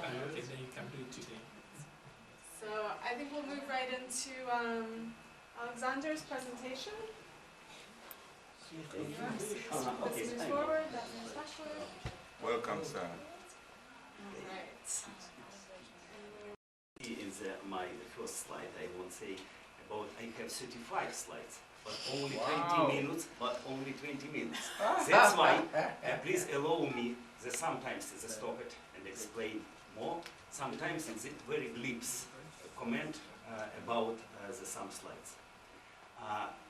not, I don't think that you can do it today. So I think we'll move right into Alexander's presentation. Okay, This moves forward, that moves backward. Welcome, sir. Alright. In my first slide, I won't say about I have 35 slides, but only 20 minutes. But only 20 minutes. That's why please allow me that sometimes to stop it and explain more. Sometimes it's a very glimpse comment about some slides.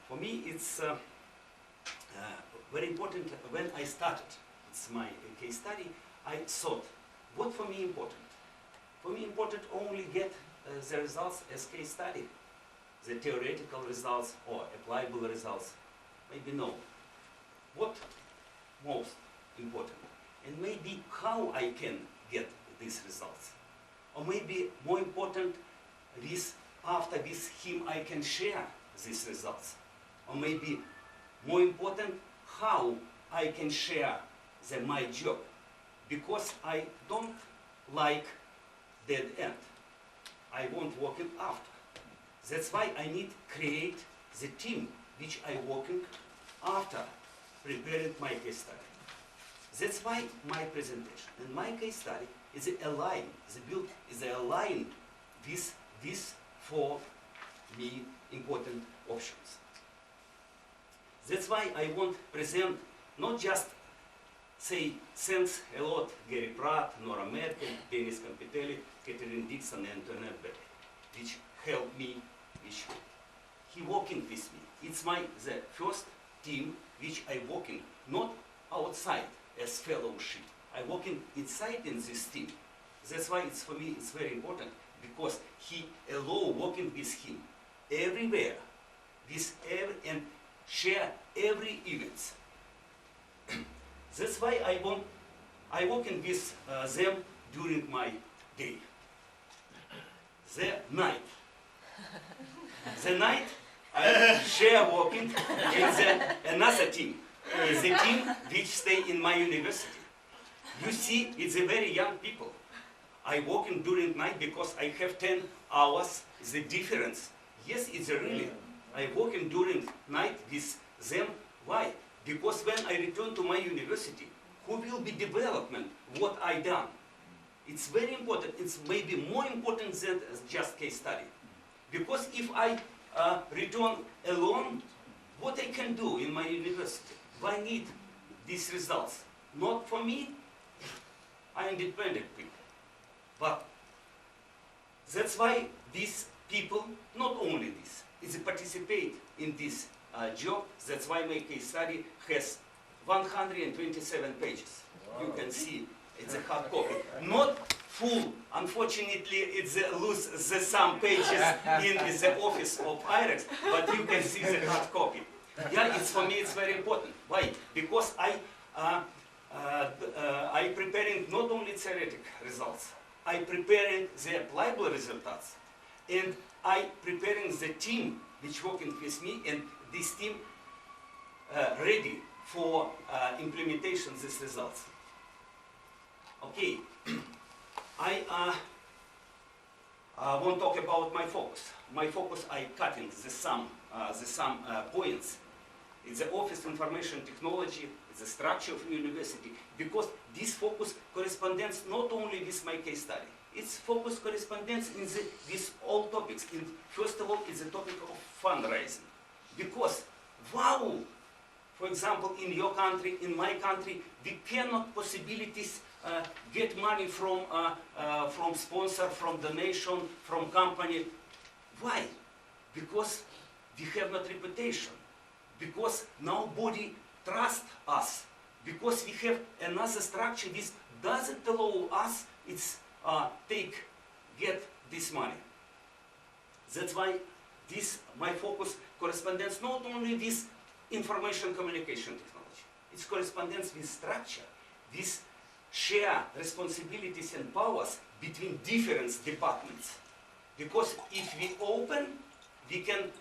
For me, it's very important. When I started, it's my case study. I thought, what for me important? For me important only get the results as case study, the theoretical results or applicable results. Maybe no. What most important? And maybe how I can get these results. Or maybe more important, this after with him I can share these results. Or maybe more important, how I can share my job. Because I don't like dead end. I want working after. That's why I need create the team which I working after preparing my case study. That's why my presentation and my case study is aligned. The build is aligned with these for me important options. That's why I want present not just say thanks a lot Gary Pratt, Nora Merkel, Dennis Campitelli, Catherine Dixon, and Antoinette Beck, which helped me, which he working with me. It's the first team which I working not outside as fellowship. I working inside in this team. That's why it's for me it's very important because he allow working with him everywhere, and share every event. That's why I working with them during my day. The night. The night I share working with another team. It's a team which stay in my university. You see, it's a very young people. I working during night because I have 10 hours. It's the difference. Yes, it's a really. I working during night with them. Why? Because when I return to my university, who will be development what I done? It's very important. It's maybe more important than just case study. Because if I return alone, what I can do in my university? I need these results. Not for me, I am independent people. But that's why these people, not only this, is participate in this job. That's why my case study has 127 pages. Wow. You can see it's a hard copy. Not full, unfortunately, it's lose some pages in the office of IREX, but you can see the hard copy. Yeah, it's for me it's very important. Why? Because I preparing not only theoretical results, I preparing the applicable results, and I preparing the team which working with me, and this team ready for implementation of these results. Okay, I won't talk about my focus. My focus I cutting the some points. It's the office information technology, it's the structure of university, because this focus corresponds not only with my case study. Its focus corresponds with all topics. First of all, it's the topic of fundraising. Because, wow, for example, in your country, in my country, we cannot possibilities get money from sponsor, from donation, from company. Why? Because we have not reputation. Because nobody trusts us. Because we have another structure which doesn't allow us get this money. That's why my focus corresponds not only with information communication technology. It corresponds with structure, with share responsibilities and powers between different departments. Because if we open, we can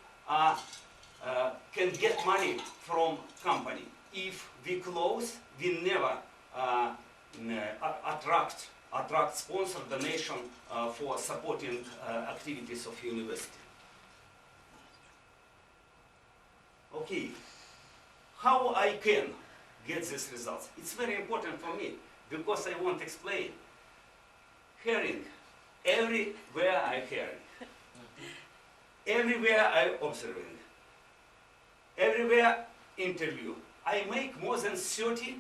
get money from company. If we close, we never attract attract sponsor donation for supporting activities of university. Okay, how I can get these results? It's very important for me because I want to explain. Hearing, everywhere I hearing, everywhere I observing, everywhere interview. I make more than 30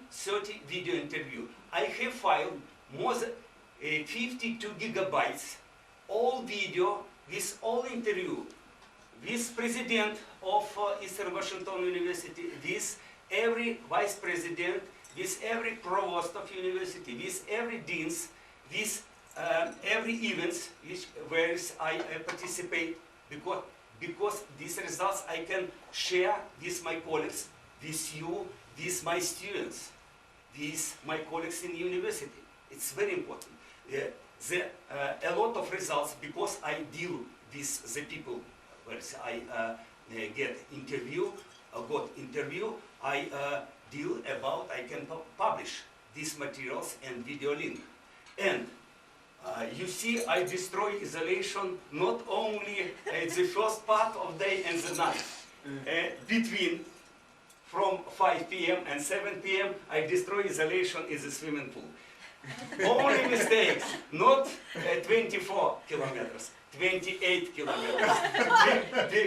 video interview. I have file more than 52 gigabytes, all video with all interview, with president of Eastern Washington University, with every vice president, with every provost of university, with every deans, with every events where I participate, because these results I can share with my colleagues, with you, with my students, with my colleagues in university. It's very important. A lot of results, because I deal with the people where I get interview, I deal about, I can publish these materials and video link. And you see, I destroy isolation not only at the first part of day and the night. Between from 5 p.m. and 7 p.m. I destroy isolation in the swimming pool. Only mistakes, not 24 kilometers, 28 kilometers.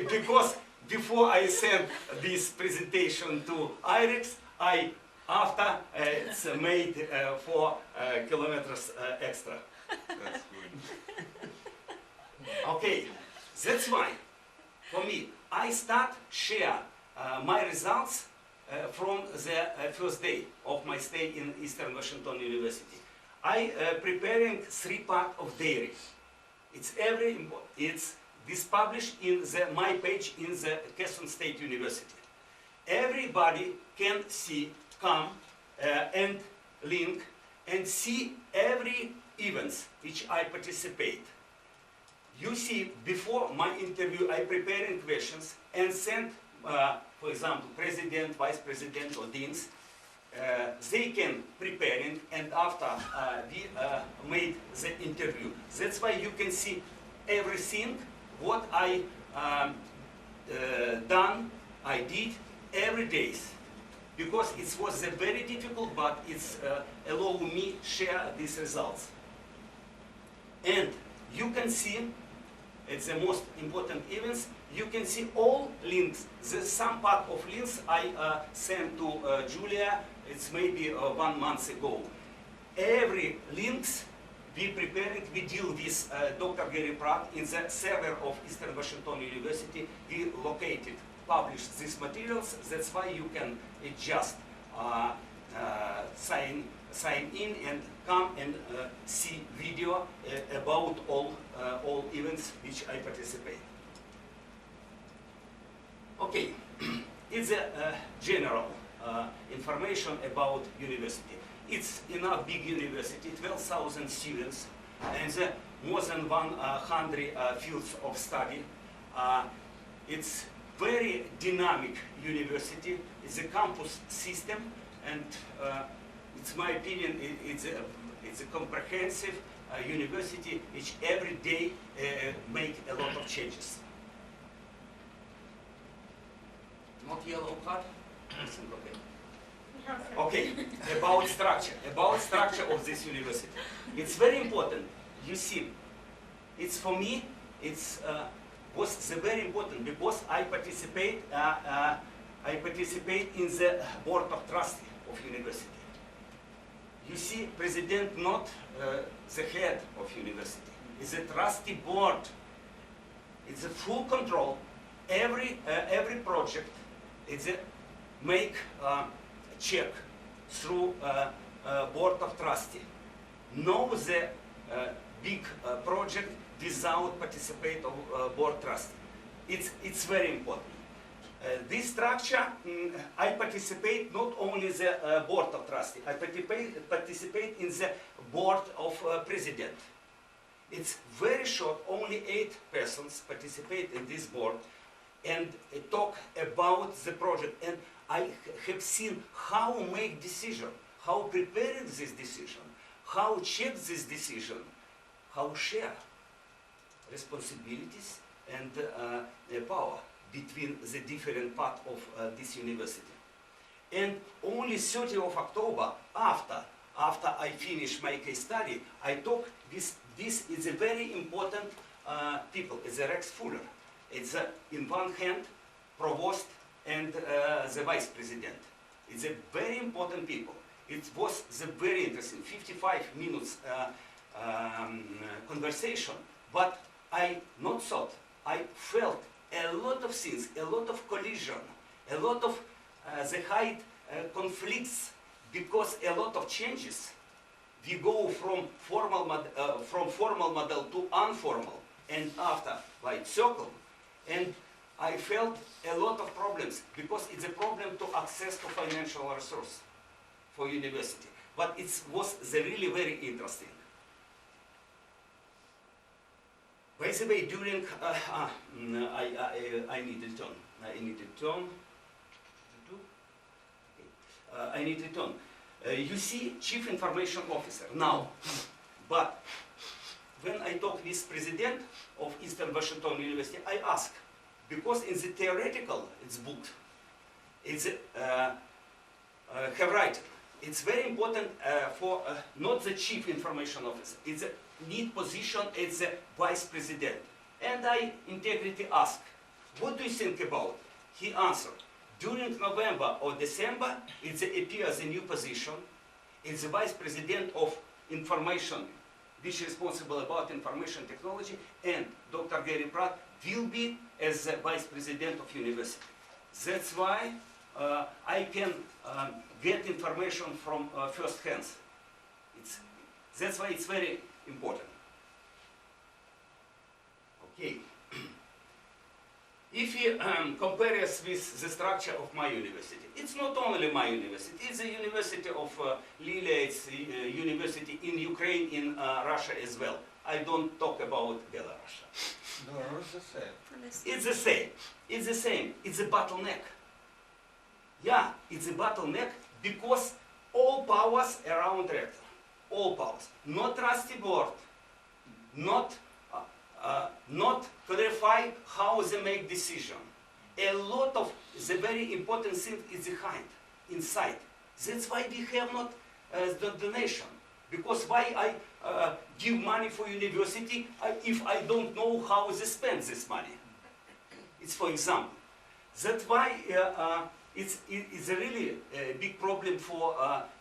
Because before I send this presentation to IREX, after it's made 4 kilometers extra. That's good. Okay, that's why, for me, I start share my results from the first day of my stay in Eastern Washington University. I preparing 3 part of diary. It's this published in my page in the Keystone State University. Everybody can see, come and link and see every events which I participate. You see, before my interview, I preparing questions and send, for example, president, vice president, or deans. They can preparing, and after we made the interview. That's why you can see everything what I done, I did every day. Because it was very difficult, but it's allowed me share these results. And you can see, it's the most important events, you can see all links. Some part of links I sent to Julia, it's maybe 1 month ago. Every links we preparing, we deal with Dr. Gary Pratt in the server of Eastern Washington University. We located, published these materials. That's why you can just sign in and come and see video about all events which I participate. Okay, it's a general information about university. It's enough big university, 12,000 students, and more than 100 fields of study. It's very dynamic university. It's a campus system, and it's my opinion, it's a comprehensive university which every day make a lot of changes. Not yellow card? Okay. Okay, about structure of this university. It's very important. You see, it's for me, it's was very important because I participate in the board of trustees of university. You see, president not the head of university. It's a trustee board. It's a full control. Every project, it's a make check through board of trustee. No the big project without participate of board trustee. It's very important. This structure, I participate not only the board of trustee, I participate in the board of president. It's very short, only 8 persons participate in this board and talk about the project. And I have seen how make decision, how prepare this decision, how check this decision, how share responsibilities and power between the different part of this university. And only 30th of October, after I finish my case study, I talk this is a very important people. It's a Rex Fuller. It's in one hand provost and the vice president. It's a very important people. It was the very interesting 55 minutes conversation, but I not thought, I felt a lot of things, a lot of collision, a lot of the high conflicts, because a lot of changes. We go from formal model to informal, and after white circle, and I felt a lot of problems because it's a problem to access to financial resource for university. But it was really very interesting. By the way, during I need to turn. I need to turn. I need to turn. You see, Chief Information Officer now, but when I talk with President of Eastern Washington University, I ask, because in the theoretical it's booked, it's have written. It's very important for not the Chief Information Officer. It's a lead position as the Vice President. And I integrity ask, what do you think about? He answered, during November or December, it appears a new position. It's the Vice President of Information, which is responsible about information technology, and Dr. Gary Pratt will be as the Vice President of University. That's why I can get information from first hands. That's why it's very important. Okay. If you compare us with the structure of my university, it's not only my university, it's the University of Lilia, it's the university in Ukraine, in Russia as well. I don't talk about Belarus. No, it's the same. It's the same. It's the same. It's a bottleneck. Yeah, it's a bottleneck because all powers around rector. All powers. Not trustee board. Not clarify how they make decision. A lot of the very important thing is behind, inside. That's why we have not the donation. Because why I give money for university if I don't know how they spend this money? It's for example. That's why it's a really big problem for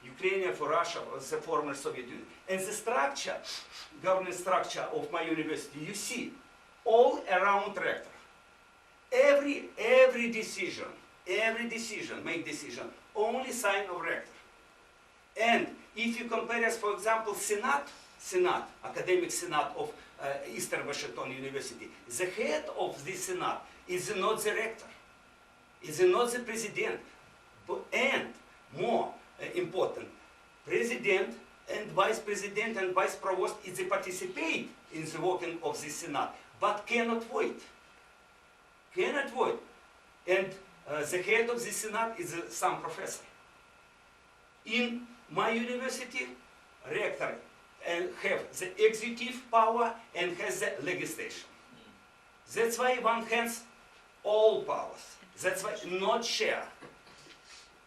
Ukraine, for Russia, or the former Soviet Union. And the structure, governance structure of my university, you see, all around rector. Every decision, make decision, only sign of rector. And if you compare us, for example, Senate, Academic Senate of Eastern Washington University, the head of the Senate is not the rector, is not the president, and more important, president and vice president and vice provost is participate in the working of the Senate, but cannot vote. Cannot vote. And the head of the Senate is some professor. In my university, rector have the executive power and has the legislation. That's why one has all powers. That's why not share.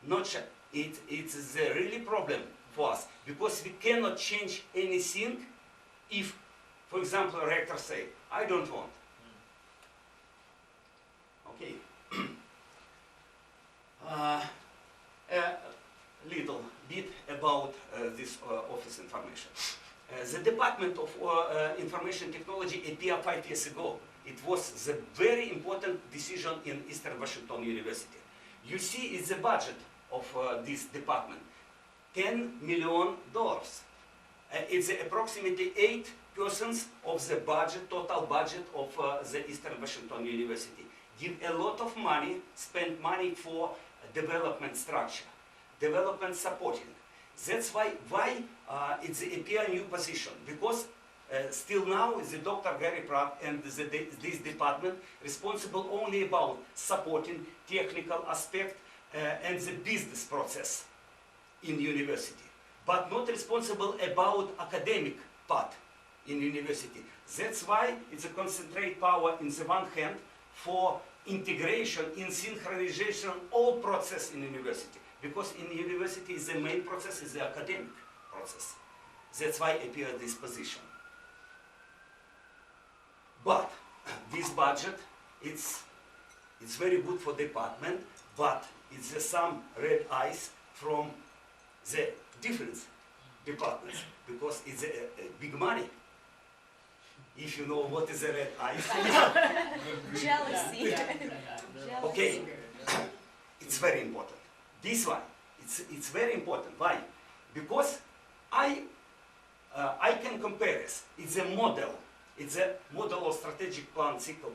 Not share. It's a really problem for us because we cannot change anything if, for example, a rector say, I don't want. Okay. A little bit about this office information. The Department of Information Technology appeared 5 years ago. It was the very important decision in Eastern Washington University. You see, it's the budget of this department, $10 million. It's approximately 8% of the budget, total budget of the Eastern Washington University. Give a lot of money, spend money for development structure, development supporting. That's why it's a new position, because still now is the Dr. Gary Pratt and this department responsible only about supporting technical aspect and the business process in university. but not responsible about academic part in university. That's why it's a concentrate power in the one hand for integration, in synchronization, all process in university. Because in university the main process is the academic process. That's why appear this position. But this budget, it's very good for department, but it's some red eyes from the different departments, because it's a big money. If you know what is a red eyes. Jealousy. Okay, it's very important. This one, it's very important. Why? Because I can compare this. It's a model. It's a model of strategic plan cycle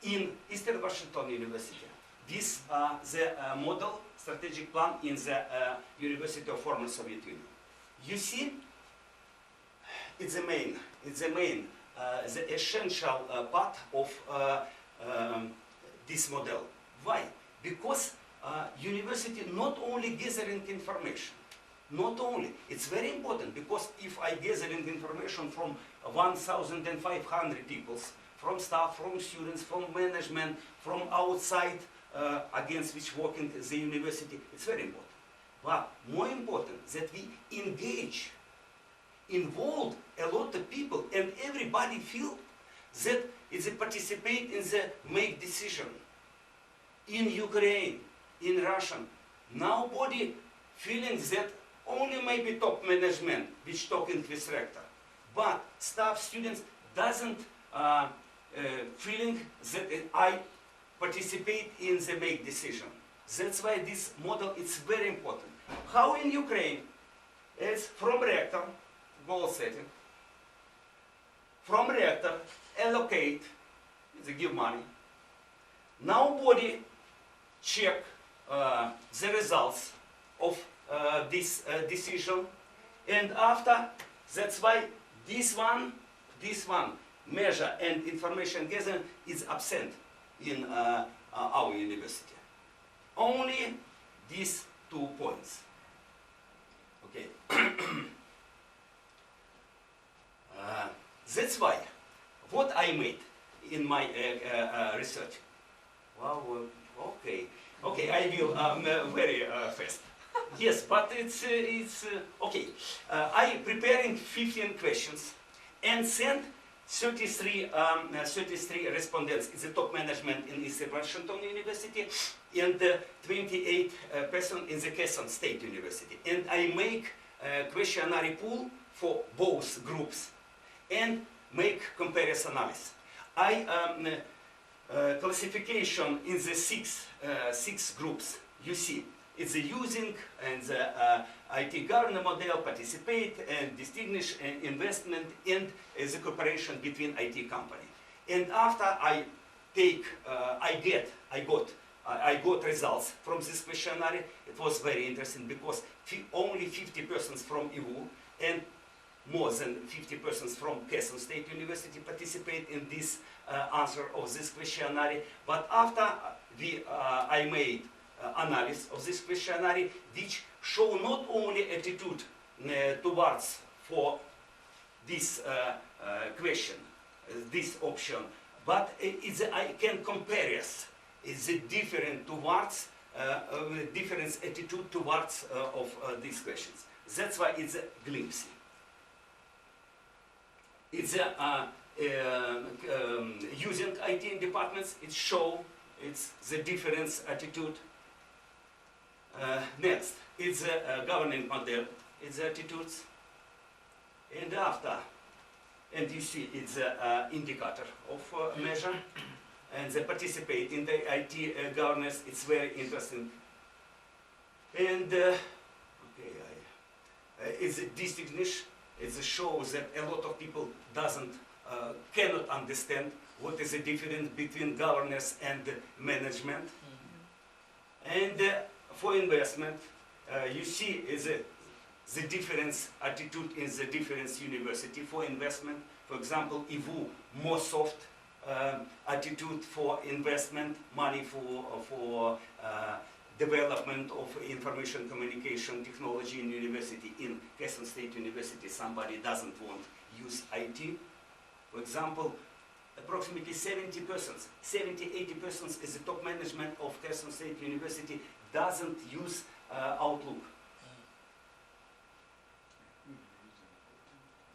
in Eastern Washington University. This the model strategic plan in the University of former Soviet Union. You see, it's the main, the essential part of this model. Why? Because university not only gathering information, not only, it's very important, because if I gathering information from 1,500 people, from staff, from students, from management, from outside against which working the university, it's very important. But more important that we engage, involve a lot of people, and everybody feel that is participate in the make decision. In Ukraine, in Russian, nobody feeling that only maybe top management which talking with rector, but staff, students doesn't feeling that I participate in the make decision. That's why this model is very important. How in Ukraine is from rector, goal setting, from rector allocate, they give money. Nobody check the results of this decision, and after, that's why this one measure and information gathering is absent in our university. Only these 2 points. Okay. That's why what I made in my research. Wow. Okay. Okay. I will very fast. Yes, but it's okay. I preparing 15 questions and sent 33 respondents. It's the top management in Eastern Washington University, and 28 persons in the Kansas State University. And I make a questionnaire pool for both groups and make comparison analysis. I classification in the six groups. You see, it's using and the IT governance model, participate and distinguish and investment, and the cooperation between IT company. And after I take, I got results from this questionnaire. It was very interesting because only 50 persons from EU and more than 50 persons from Kansas State University participate in this answer of this questionnaire. But after I made analysis of this questionnaire, which show not only attitude towards for this question, this option, but I can compare it. It's a different towards different attitude towards of these questions. That's why it's a glimpse. It's using IT in departments. It show it's the difference attitude. Next, it's a governing model. It's attitudes, and after, and you see it's an indicator of measure, and they participate in the IT governance. It's very interesting, and okay, it's a distinguish. It shows that a lot of people cannot understand what is the difference between governance and management. And for investment, you see is the difference attitude in the different university for investment. For example, IVU more soft attitude for investment, money for development of information communication technology in university. In Kherson State University, somebody doesn't want use IT. For example, approximately 70-80% is the top management of Kherson State University doesn't use Outlook.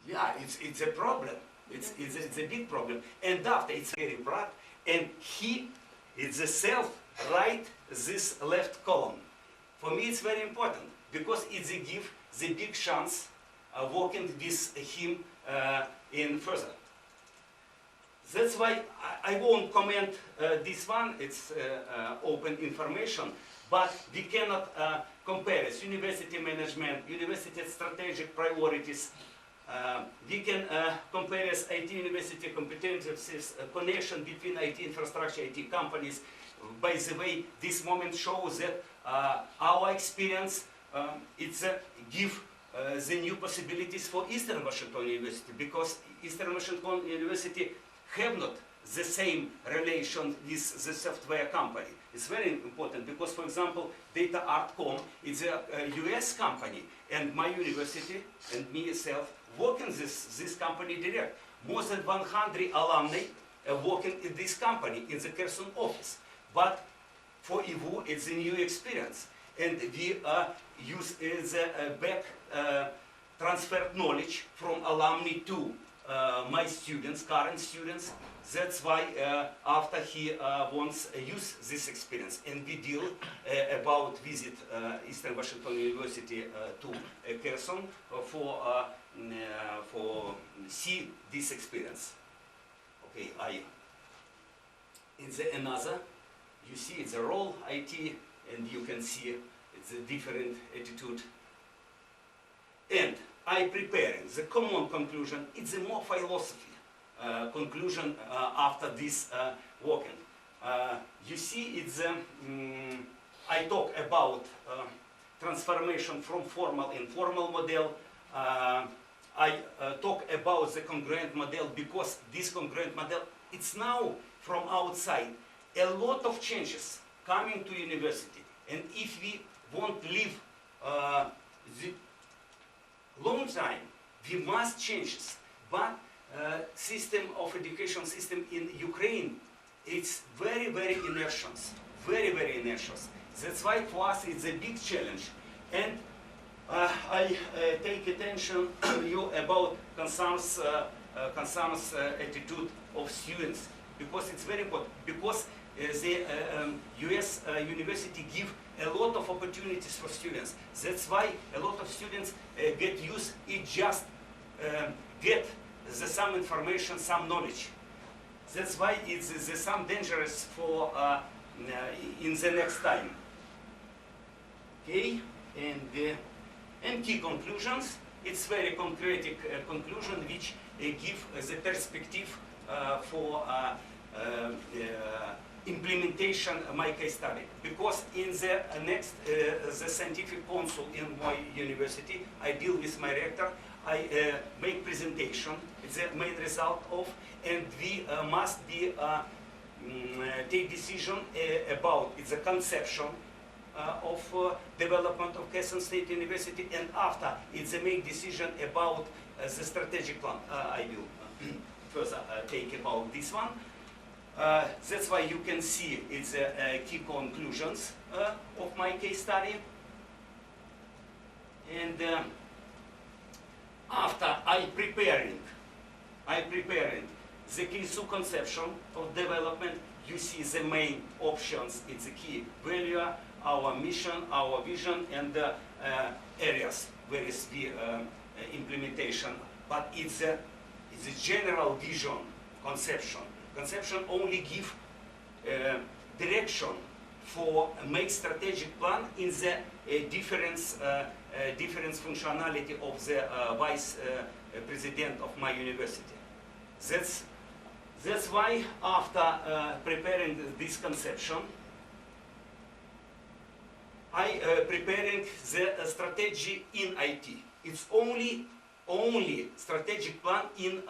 Yeah, it's a problem. It's a big problem. And after it's very proud, and he is the self write this left column. For me, it's very important because it's a give the big chance working with him in further. That's why I won't comment this one. It's open information, but we cannot compare it. University management, university strategic priorities. We can compare as IT university competencies, connection between IT infrastructure, IT companies. By the way, this moment shows that our experience it's give the new possibilities for Eastern Washington University, because Eastern Washington University have not the same relation with the software company. It's very important because, for example, DataArtCom is a US company, and my university and me myself work in this company direct. More than 100 alumni working in this company, in the Kherson office. But for EVU, it's a new experience. And we use the back transferred knowledge from alumni to my students, current students. That's why after he wants to use this experience, and we deal about visit Eastern Washington University to Kherson for see this experience. Okay, in the another, you see it's a role IT, and you can see it's a different attitude. And I preparing the common conclusion. It's a more philosophy conclusion after this working. You see, it's I talk about transformation from formal and informal model. I talk about the congruent model because this congruent model, it's now from outside. A lot of changes coming to university, and if we want to live the long time, we must change this. But system of education system in Ukraine, it's very inertial, very inertial. That's why for us it's a big challenge. And I take attention you about concerns attitude of students, because it's very important. Because the US university give a lot of opportunities for students. That's why a lot of students get used. It just get some information, some knowledge. That's why it's some dangerous for in the next time. Okay, and key conclusions. It's very concrete conclusion which give the perspective for implementation of my case study. Because in the next the scientific council in my university, I deal with my rector. I make presentation. It's the main result of, and we must be take decision about it's a conception of development of Kherson State University, and after it's a make decision about the strategic plan. I will further take about this one. That's why you can see it's key conclusions of my case study. And after I preparing the key conception of development, you see the main options. It's a key value, our mission, our vision, and areas where is the implementation. But it's a general vision, conception. Conception only give direction for make strategic plan in the different functionality of the vice president of my university. That's why after preparing this conception, I preparing the strategy in IT. It's only strategic plan in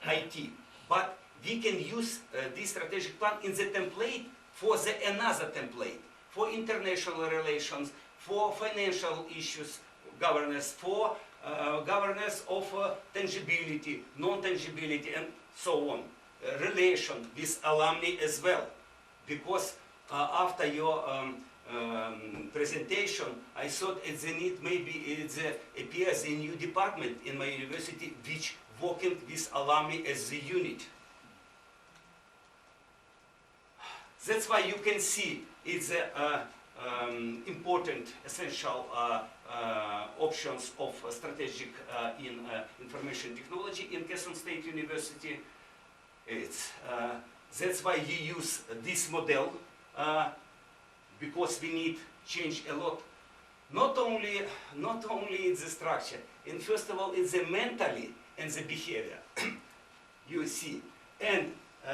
IT, but we can use this strategic plan in the template for the another template for international relations, for financial issues, governance, for governance of tangibility, non-tangibility, and so on. Relation with alumni as well. Because after your presentation, I thought it's the need, maybe it appears a new department in my university which working with alumni as the unit. That's why you can see it's important, essential options of strategic in information technology in Keson State University. That's why you use this model because we need change a lot. Not only it's the structure, and first of all it's the mentally and the behavior. You see, and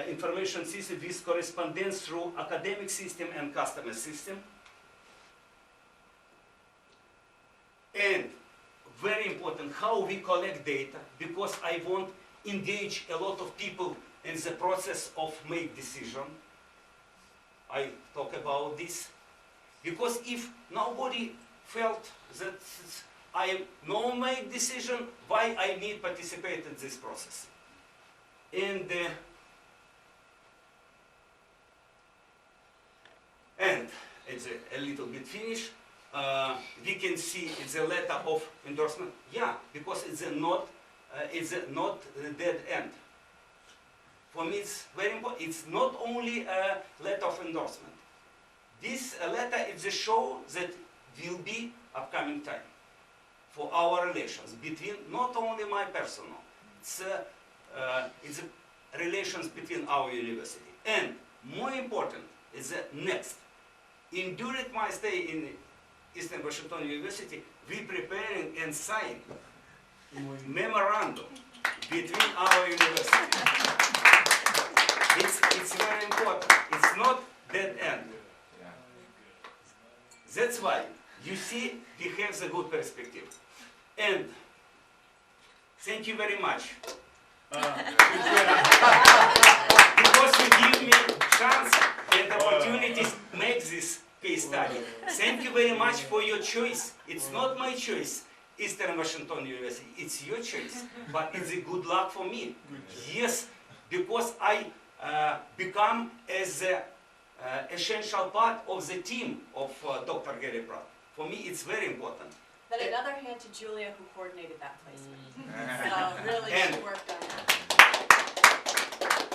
information system with correspondence through academic system and customer system. And very important, how we collect data, because I want engage a lot of people in the process of make decision. I talk about this because if nobody felt that I no make decision, why I need participate in this process? And it's a little bit finished. We can see it's a letter of endorsement. Yeah, because it's not a dead end. For me, it's very important. It's not only a letter of endorsement. This letter is a show that will be upcoming time for our relations between not only my personal. It's relations between our university. And more important is the next. During my stay in Eastern Washington University, we preparing and sign memorandum between our university. It's very important. It's not dead end. That's why you see we have the good perspective. And thank you very much. Because you give me chance and opportunities to make this case study. Thank you very much for your choice. It's not my choice, Eastern Washington University. It's your choice. But it's a good luck for me. Yes, because I become as an essential part of the team of Dr. Gary Pratt. For me, it's very important. Then another hand to Julia, who coordinated that placement. So really, she worked on that.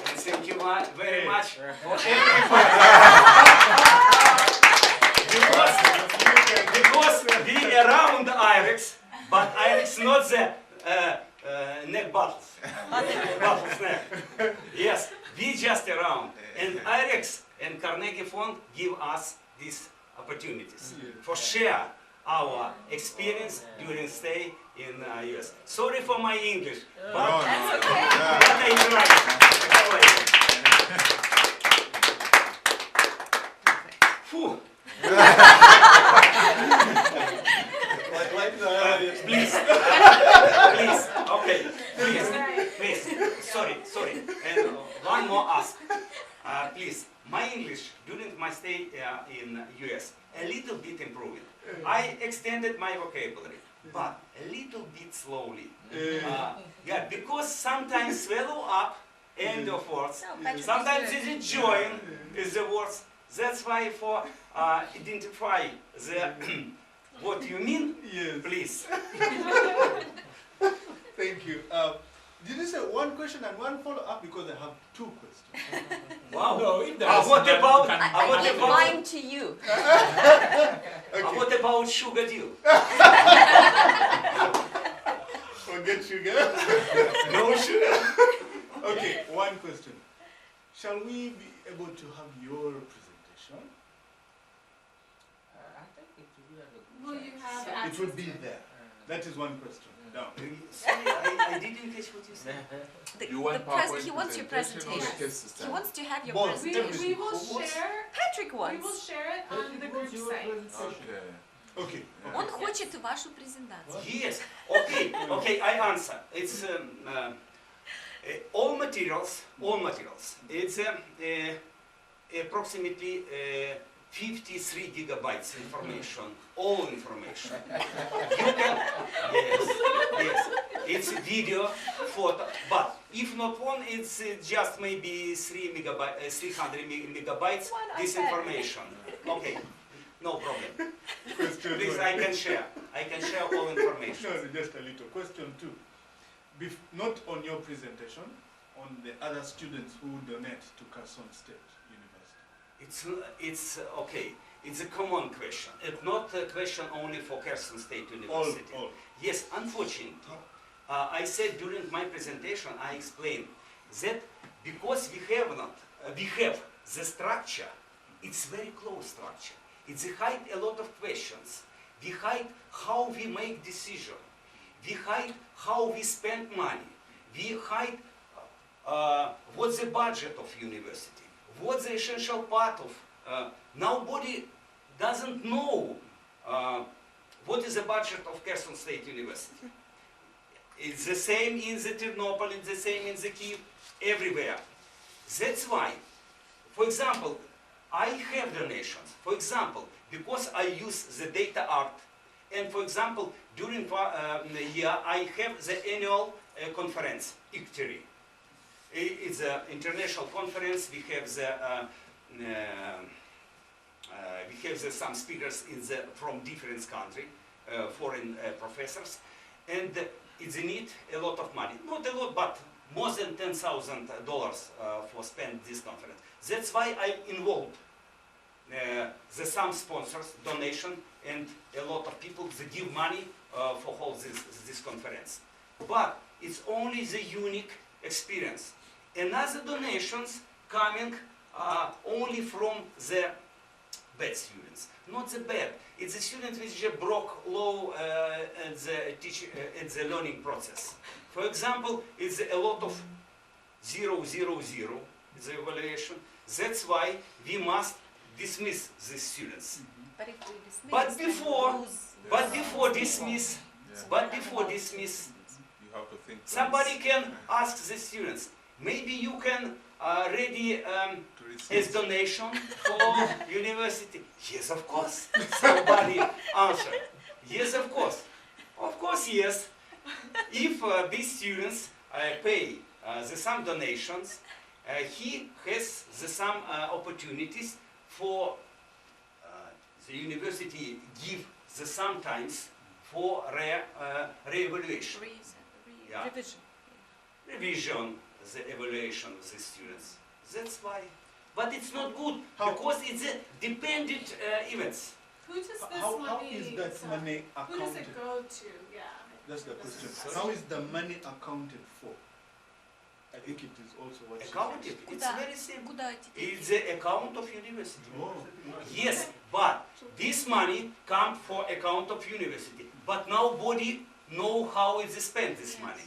And thank you very much for everybody. because we around IREX, but IREX not the neck battles. Battles neck. Yes, we just around. And IREX and Carnegie Fund give us these opportunities for share our experience during stay in US. Sorry for my English, but That's okay. I tried. Phew. Please, okay, please, sorry, and one more ask, please, my English during my stay in US, a little bit improving. I extended my vocabulary, but a little bit slowly. Yeah, because sometimes swallow up end of words, sometimes it join is the words. That's why for identify the what you mean, please. Thank you. Did you say one question and one follow-up? Because I have two questions. Wow. No, if there is What none, about can- I give mine to you. Okay. what about sugar deal? Forget sugar. No sugar. Okay, one question. Shall we be able to have your presentation? I think it will be a good Will you chance. have It would be there. That is one question. No. Sorry, I didn't catch what you said. You want He wants your presentation. He wants to have your Both. presentation. We will share. Patrick We will wants. share it on the group site. Okay. Okay. Он хочет вашу презентацию. Yes. Okay, I answer. It's all materials. It's approximately 53 gigabytes information, all information. You can, yes, it's video, photo, but if not one, it's just maybe 300 megabytes, this information. Okay, no problem. Question Please, one. I can share all information. No, just a little. Question two. Not on your presentation, on the other students who donate to Kherson State University. It's okay. It's a common question. It's not a question only for Kherson State University. All. Yes, unfortunately, I said during my presentation, I explained that because we have the structure, it's very close structure. It's hide a lot of questions. We hide how we make decision. We hide how we spend money. We hide what's the budget of university. What's the essential part of. Nobody doesn't know what is the budget of Kherson State University. It's the same in the Ternopil, it's the same in the Kyiv, everywhere. That's why, for example, I have donations. For example, because I use the data art, and for example, during the year, I have the annual conference, ICTERI. It's an international conference. We have some speakers from different countries, foreign professors, and it's need a lot of money. Not a lot, but more than $10,000 for spend this conference. That's why I involved some sponsors, donation, and a lot of people that give money for hold this conference. But it's only the unique experience. Another donations coming only from the bad students. Not the bad. It's the students which broke low at the learning process. For example, it's a lot of 0, 0, 0, the evaluation. That's why we must dismiss these students. But if we dismiss, But then before- we lose But before dismiss, You have to think somebody can ask the students, maybe you can ready to as receive. donation for university. Yes, of course. Somebody answered. Yes, of course. Of course, yes. If these students pay some donations, he has some opportunities for the university give sometimes for re-evaluation. Yeah. Revision. Revision, the evaluation of the students. That's why. But it's not good How- because it's a dependent events. Who does this How money? is that so money Who does accounted? it go to? Yeah. That's the question. Sorry? How is the money accounted for? I think it is also what she Accounted. said. It's Куда? very simple. Куда эти It's the account of university. Oh. Yes, but this money come for account of university. But nobody know how it's spent this money.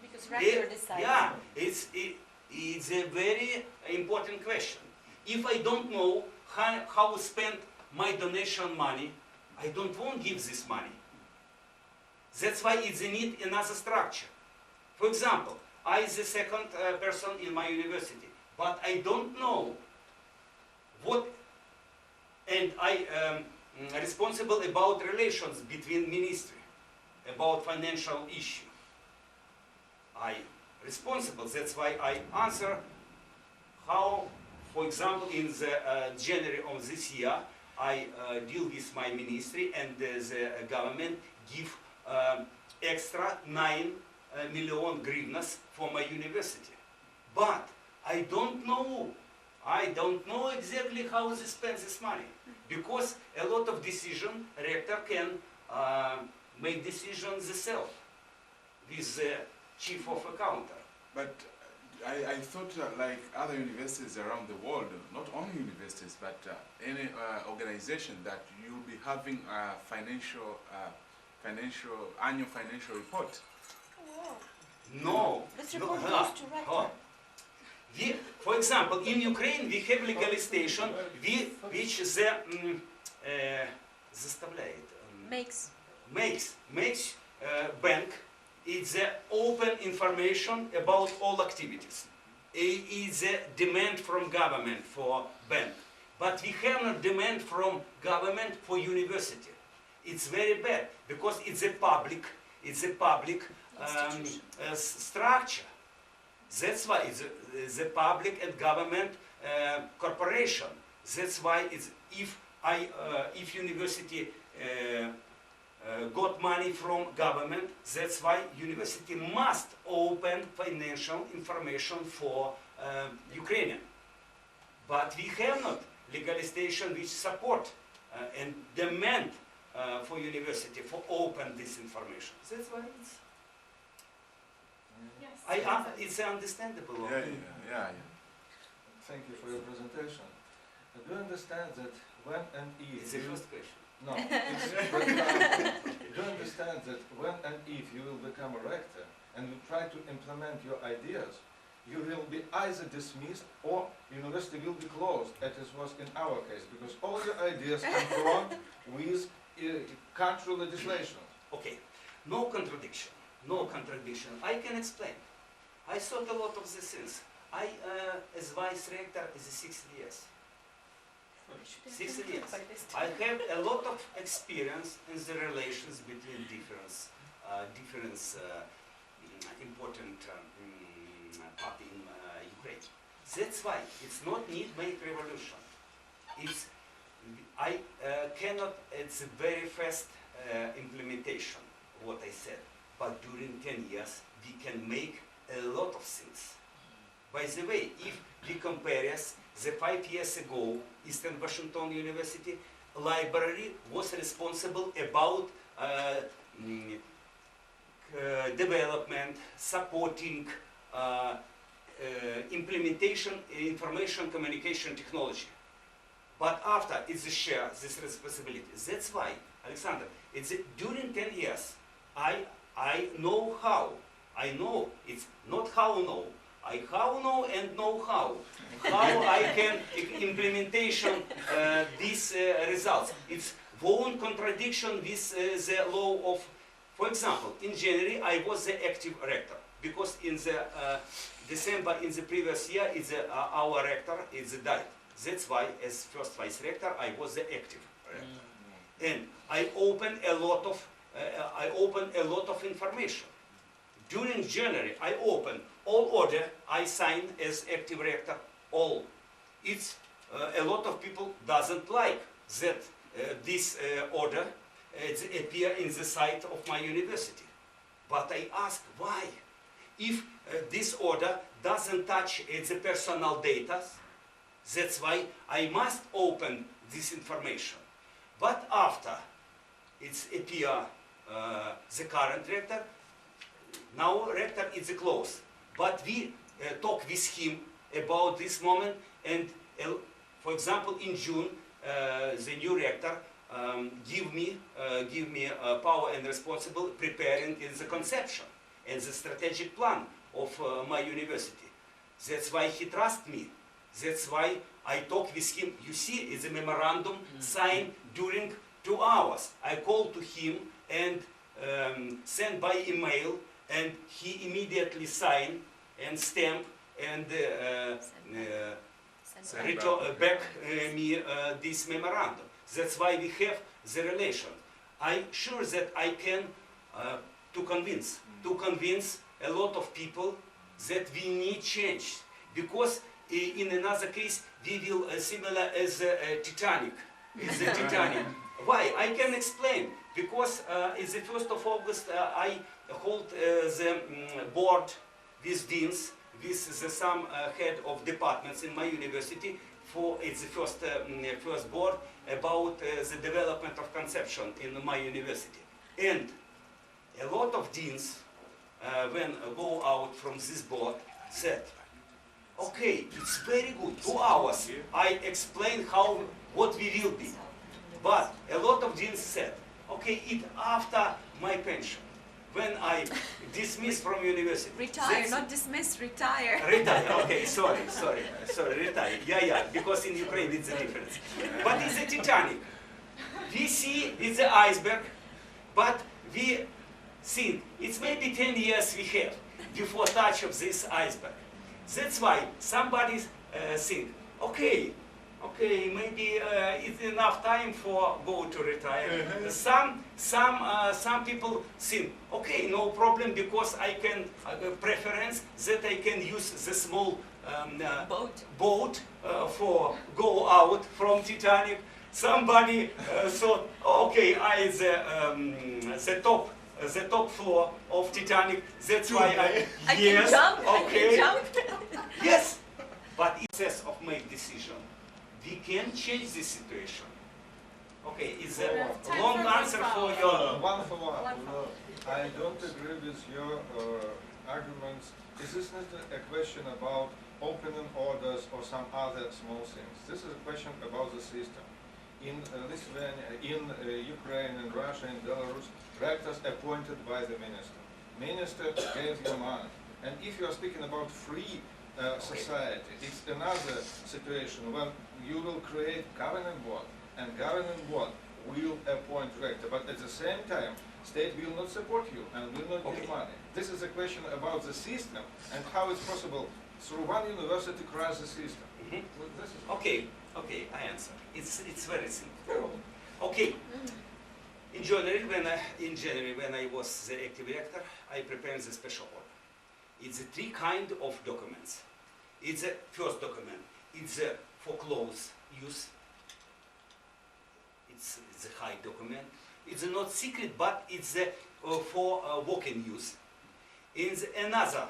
Because rector It- decides. yeah, it's a very important question. If I don't know how to spend my donation money, I don't want to give this money. That's why it's need another structure. For example, I is the second person in my university, but I don't know what, and I responsible about relations between ministry, about financial issue. I responsible, that's why I answer how, for example, in the January of this year, I deal with my ministry and the government give extra 9 million hryvnias for my university. But I don't know exactly how they spend this money. Because a lot of decision, rector can make decisions themselves with the chief of accountant. But I thought like other universities around the world, not only universities, but any organization, that you'll be having a annual financial report. No. This no, report huh, goes to rector. huh. For example, in Ukraine we have legalization which заставляет, makes bank it's open information about all activities. It's a demand from government for bank. But we have no demand from government for university. It's very bad because it's a public structure. That's why it's a public and government corporation. That's why it's, if university got money from government, that's why university must open financial information for Ukrainian. But we have not legislation which support and demand for university for open this information. That's why it's understandable. Yeah. Thank you for your presentation. Do you understand that when and if It's the first question. no, do you understand that when and if you will become a rector and you try to implement your ideas, you will be either dismissed or university will be closed, as it was in our case, because all your ideas confront with country legislation. Okay, no contradiction, no contradiction. I can explain. I thought a lot of these things. I, as vice rector, is 6 years. 6 years. I have a lot of experience in the relations between different important parties in Ukraine. That's why it's not need make revolution. I cannot. It's a very fast implementation of what I said. But during 10 years, we can make a lot of things. By the way, if we compare us, the 5 years ago, Eastern Washington University library was responsible about development, supporting implementation information communication technology. But after it's a share this responsibility. That's why, Alexander, it's during 10 years, I know how. I know it's not how know. I how know and know how. How I can implementation these results. It's own contradiction with the law of, for example, in January I was the active rector because in the December in the previous year it's our rector is died. That's why as first vice rector I was the active rector. And I opened a lot of information. During January, I opened all order I signed as active rector. All. It's a lot of people doesn't like that this order appear in the site of my university. But I ask why? If this order doesn't touch the personal data, that's why I must open this information. But after it's appear the current rector, now rector is closed. But we talk with him about this moment, and for example, in June, the new rector give me power and responsible preparing the conception and the strategic plan of my university. That's why he trusts me. That's why I talk with him. You see, it's a memorandum signed during 2 hours. I called to him and sent by email, and he immediately signed and stamped and back me this memorandum. That's why we have the relation. I'm sure that I can to convince a lot of people that we need change, because in another case we will similar as Titanic. It's the Titanic. Why? I can explain. Because it's the 1st of August I hold the board with deans, with some head of departments in my university. For it's the first board about the development of conception in my university. And a lot of deans, when go out from this board, said, okay, it's very good, 2 hours. I explain what we will be. But a lot of deans said, okay, it after my pension, when I dismiss from university. Retire, not dismiss, retire. Retire, okay, sorry, retire. Yeah, because in Ukraine it's a difference. But it's a Titanic. We see it's an iceberg, but we think it's maybe 10 years we have before touch of this iceberg. That's why somebody think, okay, Okay, maybe it's enough time for go to retire. Some people think, okay, no problem, because I can preference that I can use the small boat for go out from Titanic. Somebody thought, okay, I the top floor of Titanic. That's why I can jump. okay, I can jump. yes, but it's process of make decision. We can change the situation. Okay, it's a Time long for answer for follow-up. your. One for one. One for I don't agree with your arguments. This isn't a question about opening orders or some other small things. This is a question about the system. In Lithuania, in Ukraine, in Russia, in Belarus, rectors appointed by the minister. Minister gave you money. And if you are speaking about free society, it's another situation when you will create governing board, and governing board will appoint rector. But at the same time, state will not support you and will not give money. This is a question about the system and how it's possible through one university to crush the system. Well, this is Okay, I answer. It's very simple. Okay. In January, when I was the active rector, I prepared the special order. It's three kind of documents. It's a first document. It's for clothes use. It's a high document. It's not secret, but it's for walking use. In another,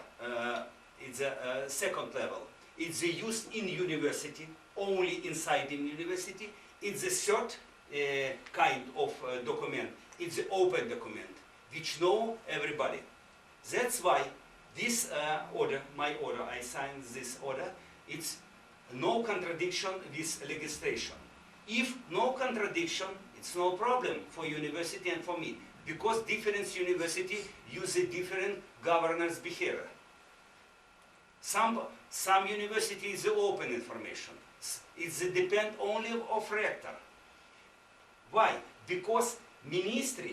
it's a second level. It's used in university, only inside the university. It's the third kind of document. It's the open document, which know everybody. That's why this order, my order, I signed this order, it's no contradiction with legislation. If no contradiction, it's no problem for university and for me, because different university use a different governance behavior. Some university is open information. It's depend only of rector. Why? Because minister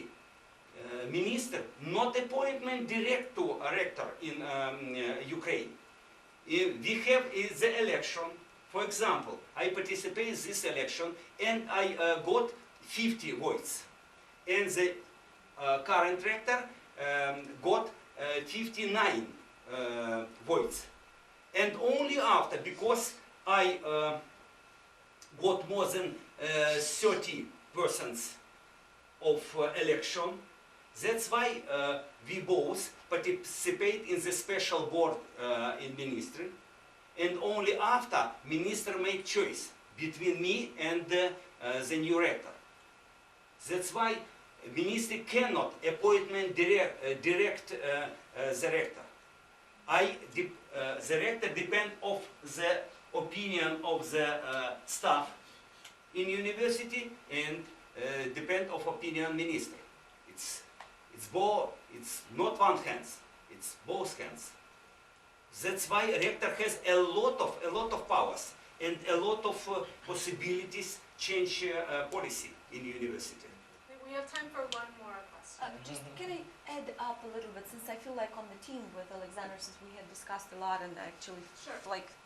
not appointment direct to a rector in Ukraine. We have the election. For example, I participate in this election and I got 50 votes, and the current rector got 59 votes. And only after, because I got more than 30% of election, that's why we both participate in the special board in ministry, and only after minister make choice between me and the new rector. That's why minister cannot appointment direct the rector. The rector depend of the opinion of the staff in university and depend of opinion minister. It's not one hands, it's both hands. That's why rector has a lot of powers and a lot of possibilities change policy in university. We have time for one more question. Just can I add up a little bit, since I feel like on the team with Alexander, since we had discussed a lot and actually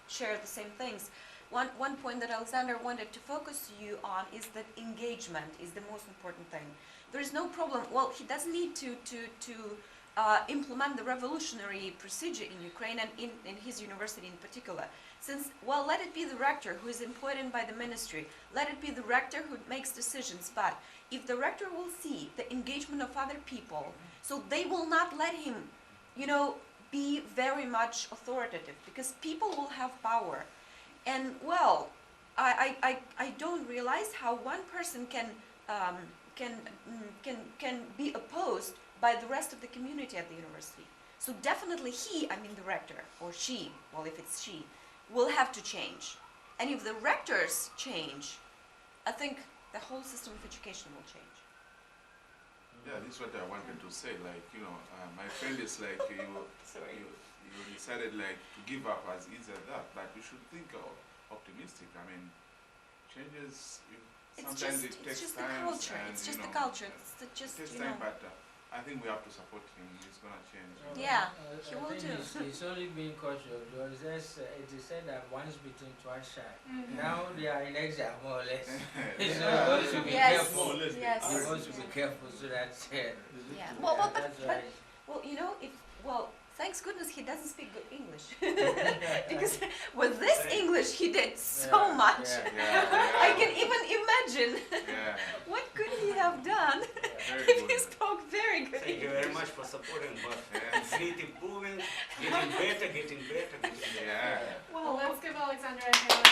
share the same things. One point that Alexander wanted to focus you on is that engagement is the most important thing. There is no problem. Well, he doesn't need to implement the revolutionary procedure in Ukraine and in his university in particular. Since, well, let it be the rector who is appointed by the ministry, let it be the rector who makes decisions, but if the rector will see the engagement of other people, so they will not let him, be very much authoritative, because people will have power. And, well, I don't realize how one person can be opposed by the rest of the community at the university. So definitely the rector, or she, well, if it's she, will have to change. And if the rectors change, I think the whole system of education will change. Yeah, this is what I wanted to say. Like, my friend is like, you decided like to give up as easy as that, but you should think optimistic. I mean, changes, sometimes it takes time. It's just the culture. It's just the culture. It's just, it takes time, but I think we have to support him. He's gonna change. Yeah, he I will think do. It's only being cautious. It is said that once bitten, twice shy. Mhm. Now they are in exile, more or less. So Yeah. you want to be Yes, careful. yes. You want to be careful so that. Yeah. Well, That's but right. well, you know, thanks goodness he doesn't speak good English. Because with this English he did so Yeah, much. yeah. I can even imagine Yeah. what could he have done Very if he good. spoke very good Thank you English. very much for supporting, but it's need improving, getting better, getting better, getting better. Yeah. Well, Well, let's give Alexander a hand.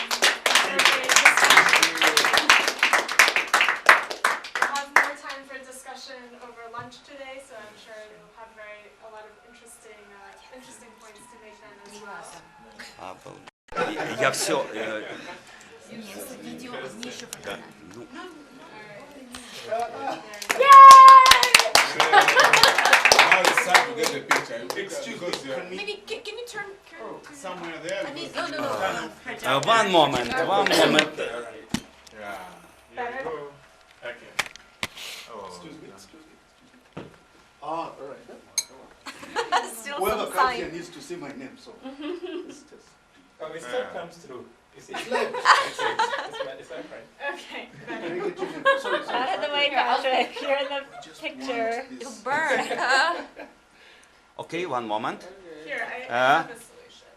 For a great discussion. We'll have more time for discussion over lunch today, so I'm sure you'll have a lot of interesting points to make then as well. Я все. Видео, еще Да. Ну, Now it's time to get the picture. Excuse me, Because, can we- Maybe can you turn? somewhere there. I mean, because- no. One moment, one moment. Yeah. Better? Okay. Oh, Excuse me. yeah. Excuse me. Ah, all right. Still Whoever some comes here sign. needs to see my name, so. It's just. It still Yeah. comes through. It's It's like, like. it's like right. Okay, Can better. I get your name? Sorry, Not sorry. in the way, Patrick. You're in the I just picture. want this- It'll burn. Okay, one moment. Here, I have a solution.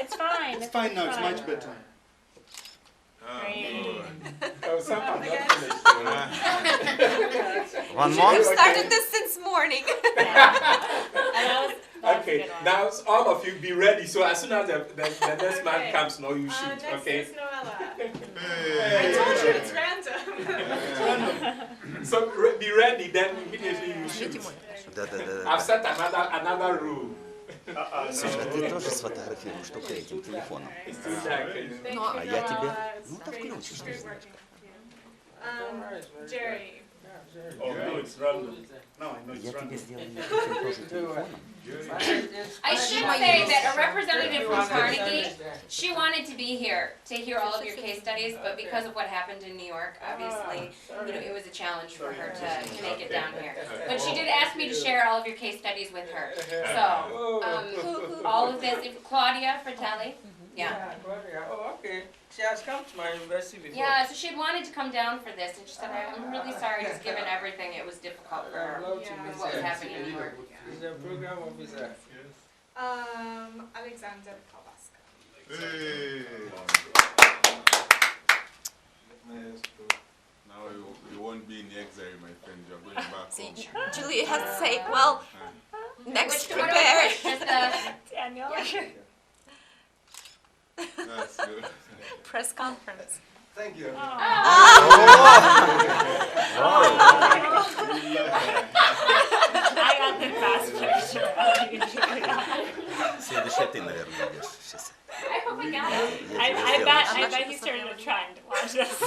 It's fine. It's fine now, it's much better. Oh, Great. good. Oh, somehow not Again? finished. One Should have more. started this since morning. Yeah. And that's Okay, a good one. now all of you be ready. So as soon as the next man Okay. comes, now you shoot. Next Okay. is Noella. Hey. I told you it's random. So be ready. Then immediately you shoot. I've set another rule. Слушай, а ты тоже сфотографируешь только этим телефоном? It's 2 seconds. Thank Ну, you, а я тебе- Noella. It's ну, так great- включишь, it's great не working with you. Jerry. Oh, no, it's random. Now I know it's Я тебе random. сделаю этим тоже телефоном. I should say that a representative from Carnegie, she wanted to be here to hear all of your case studies, but because of what happened in New York, obviously, it was a challenge for her to make it down here. But she did ask me to share all of your case studies with her. So, all of this, Claudia Fratelli, yeah. Oh, okay. She has come to my university before. Yeah, so she had wanted to come down for this, and she said, I'm really sorry, just given everything, it was difficult for I'd her love to Yeah. meet with what was her. happening in New York. She's a program officer. Alexander Kowaska. Hey. Now you won't be in exile, my friend. You're going back See, home. Julie has to say, well, next Which one was prepared. it? Just, Daniel. That's good. Press conference. Thank you. I got the fast picture of you, Julia. Следующая ты, наверное, идешь сейчас. I hope I got it. I bet he started a trend. Watch this.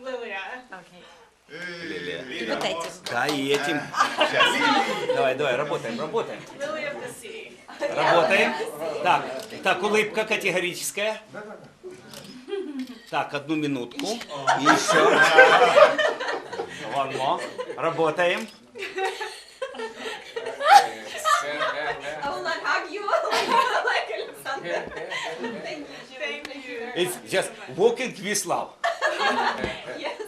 Lilia. Okay. Hey. Вот этим. Да, и этим. Сейчас. Давай, работаем. Lily of the Sea. Работаем. Так, улыбка категорическая. Так, 1 минутку. И еще. One more. Работаем. I will not hug you like Alexander. Thank you. It's just walking with love. Yes.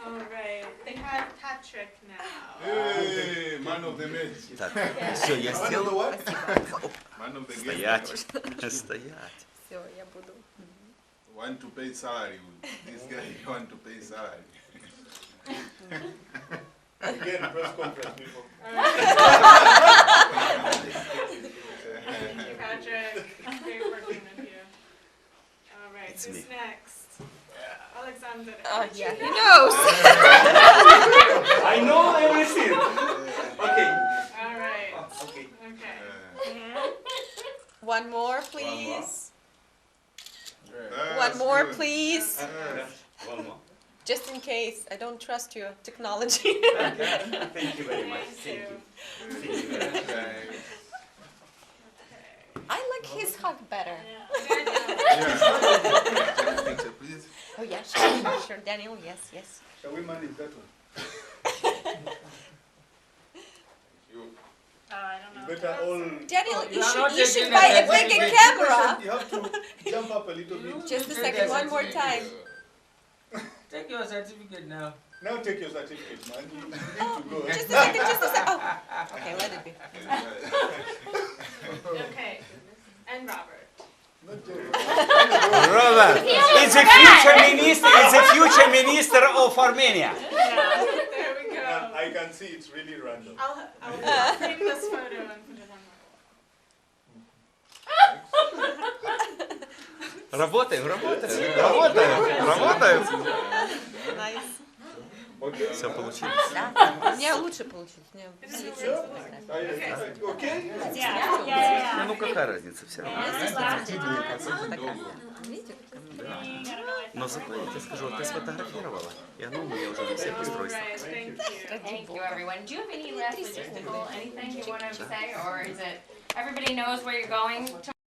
All right. They have Patrick now. Hey, man of the match. Так, все, я сделал. Man of the game. Стоять. Стоять. Все, я буду. Want to pay salary. This guy want to pay salary. Again, press conference before. Thank you, Patrick. Great working with you. All right. It's Who's me. next? Alexander. Oh, yeah, he knows. I know everything. Okay. All right. Okay. Okay. One more, please. That's One more, good. please. One more. Just in case, I don't trust your technology. Thank you very much. Thank you. Thank you very much. Right. I like his hug better. Daniel. Yeah. Picture, please. Oh, yeah, sure, Daniel, yes. Shall we manage that one? better all. Daniel, You are not you should taking buy a a bigger certificate. camera. You have to jump up a little bit. Just a Take second, a one more certificate. time. Take your certificate now. Now take your certificate, man. You need Oh, to go. just a second, just a second. Oh, okay, let it be. Okay, and Robert. Not joking. Robert, it's a future minister. It's a future minister of Armenia. There we go. I can see it's really random. I'll take this photo and put it on my wall. Работаем, работаем, работаем, работаем. Nice. Все получилось. Да, у меня лучше получилось. У меня Окей? Не, ну какая разница, все равно. Видите, как Но зато я тебе скажу, ты сфотографировала, и оно у меня уже на всех устройствах. Right, thank you. Thank you, everyone. Do you have any last logistical anything you want to say, or is it everybody knows where you're going tomorrow?